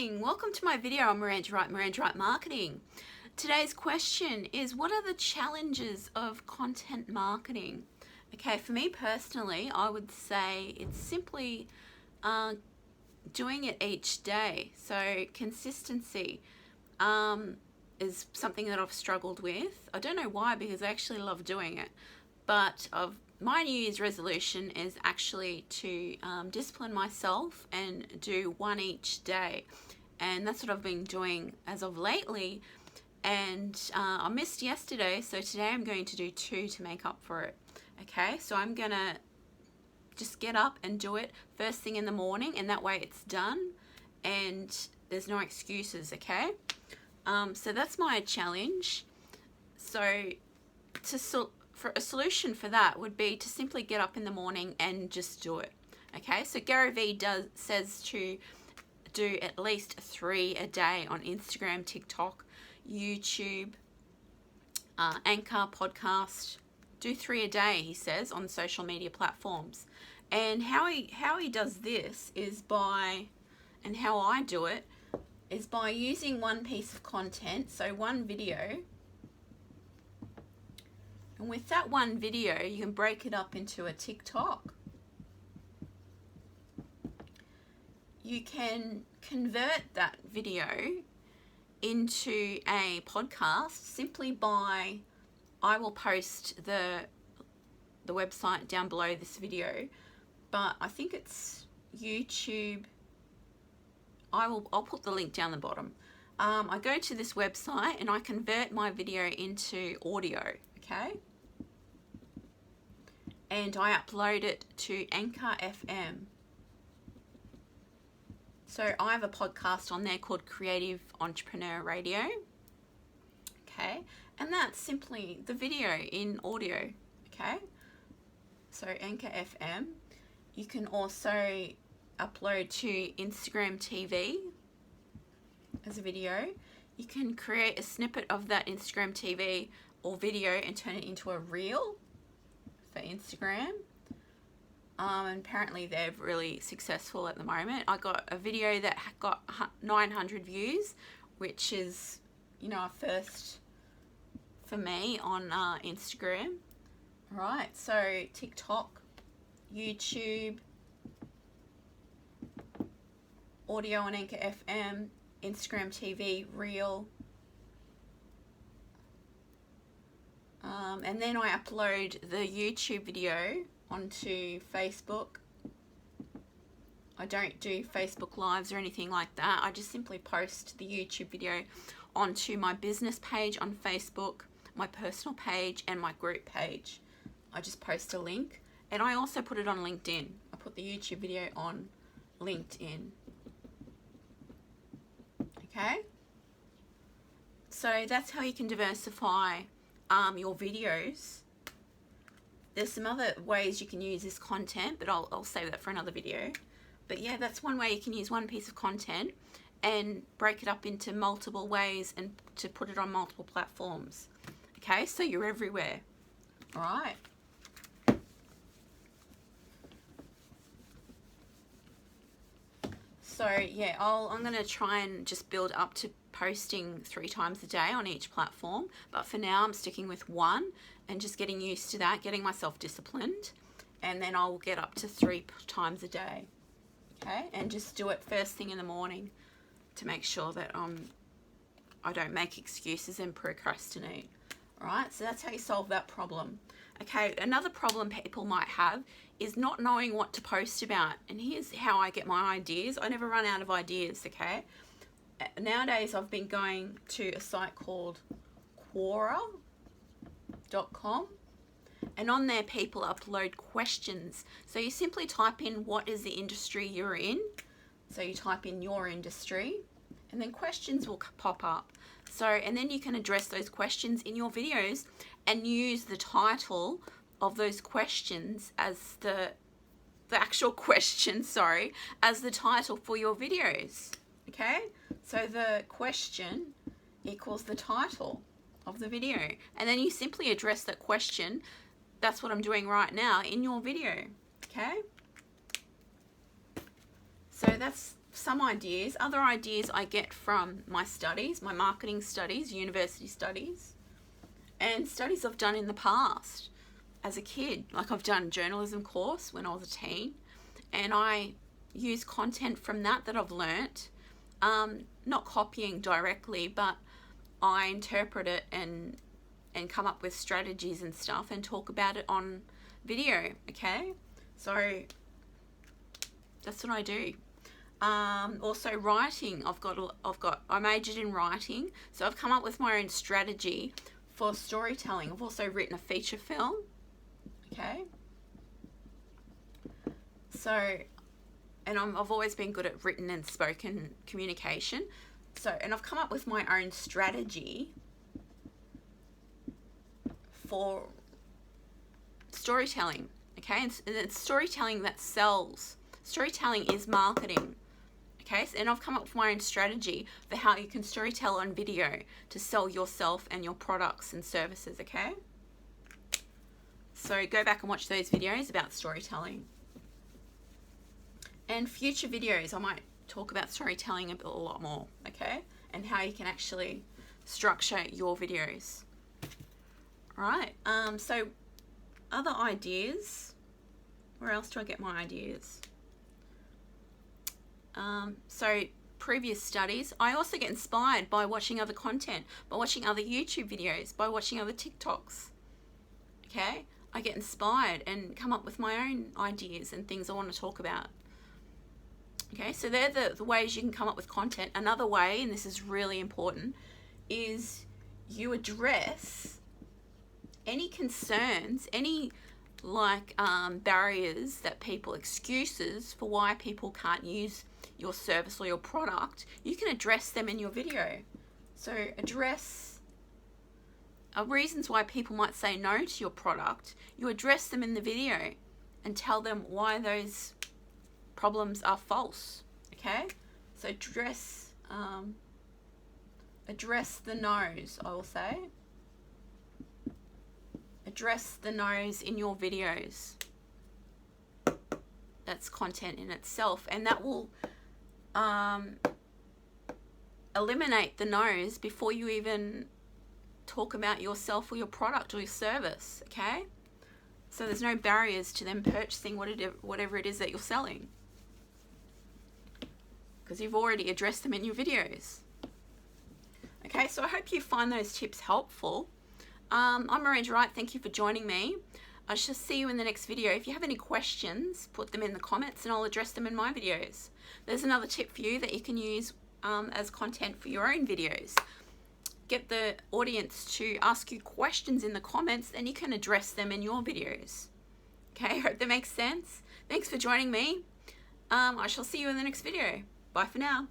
morning. Welcome to my video on Miranda Wright Marketing. Today's question is, what are the challenges of content marketing? Okay, for me personally, I would say it's simply doing it each day. So consistency is something that I've struggled with. I don't know why, because I actually love doing it. But my New Year's resolution is actually to discipline myself and do one each day. And that's what I've been doing as of lately. And I missed yesterday, so today I'm going to do 2 to make up for it. Okay, so I'm going to just get up and do it first thing in the morning, and that way it's done and there's no excuses, okay? So that's my challenge. So for a solution for that would be to simply get up in the morning and just do it. Okay, so Gary V says to do at least 3 a day on Instagram, TikTok, YouTube, Anchor, podcast. Do 3 a day, he says, on social media platforms. And how he does this is by, and how I do it, is by using one piece of content, so one video. And with that one video, you can break it up into a TikTok. You can convert that video into a podcast simply by, I will post the website down below this video, but I think it's YouTube. I'll put the link down the bottom. I go to this website and I convert my video into audio. Okay, and I upload it to Anchor FM. So I have a podcast on there called Creative Entrepreneur Radio. Okay, and that's simply the video in audio. Okay, so Anchor FM. You can also upload to Instagram TV as a video. You can create a snippet of that Instagram TV or video and turn it into a reel for Instagram. And apparently they're really successful at the moment. I got a video that got 900 views, which is, a first for me on Instagram. Right, so TikTok, YouTube, audio on Anchor FM, Instagram TV, reel. And then I upload the YouTube video onto Facebook. I don't do Facebook Lives or anything like that. I just simply post the YouTube video onto my business page on Facebook, my personal page, and my group page. I just post a link, and I also put it on LinkedIn. I put the YouTube video on LinkedIn. Okay? So that's how you can diversify your videos. There's some other ways you can use this content, but I'll save that for another video. But yeah, that's one way you can use one piece of content and break it up into multiple ways and to put it on multiple platforms. Okay, so you're everywhere. All right. So yeah, I'm going to try and just build up to posting 3 times a day on each platform. But for now, I'm sticking with 1 and just getting used to that, getting myself disciplined. And then I'll get up to 3 times a day. Okay, and just do it first thing in the morning to make sure that I don't make excuses and procrastinate. All right, so that's how you solve that problem. Okay, another problem people might have is not knowing what to post about. And here's how I get my ideas. I never run out of ideas, okay? Nowadays, I've been going to a site called Quora.com. And on there, people upload questions. So you simply type in what is the industry you're in. So you type in your industry, and then questions will pop up. So, and then you can address those questions in your videos and use the title of those questions as the actual question, as the title for your videos. Okay? So the question equals the title of the video. And then you simply address that question. That's what I'm doing right now in your video. Okay? So that's some ideas. Other ideas I get from my studies, my marketing studies, university studies, and studies I've done in the past as a kid. Like I've done a journalism course when I was a teen, and I use content from that I've learnt, not copying directly, but I interpret it and come up with strategies and stuff and talk about it on video. Okay, so that's what I do. Also writing, I majored in writing, so I've come up with my own strategy for storytelling. I've also written a feature film. Okay, so, and I've always been good at written and spoken communication. So, and I've come up with my own strategy for storytelling. Okay, and it's storytelling that sells. Storytelling is marketing. Okay, and I've come up with my own strategy for how you can storytell on video to sell yourself and your products and services. Okay, so go back and watch those videos about storytelling. And future videos, I might talk about storytelling a lot more. Okay, and how you can actually structure your videos. All right. So other ideas. Where else do I get my ideas? So previous studies. I also get inspired by watching other content, by watching other YouTube videos, by watching other TikToks. Okay, I get inspired and come up with my own ideas and things I want to talk about. Okay, so they're the ways you can come up with content. Another way, and this is really important, is you address any concerns, any barriers that people, excuses for why people can't use your service or your product. You can address them in your video. So address reasons why people might say no to your product. You address them in the video and tell them why those problems are false. Okay, so address the no's, I will say. Address the no's in your videos. That's content in itself, and that will eliminate the no's before you even talk about yourself or your product or your service. Okay, so there's no barriers to them purchasing whatever it is that you're selling, because you've already addressed them in your videos. Okay, so I hope you find those tips helpful. I'm Miranda Wright. Thank you for joining me. I shall see you in the next video. If you have any questions, put them in the comments and I'll address them in my videos. There's another tip for you that you can use as content for your own videos. Get the audience to ask you questions in the comments, then you can address them in your videos. Okay, hope that makes sense. Thanks for joining me. I shall see you in the next video. Bye for now.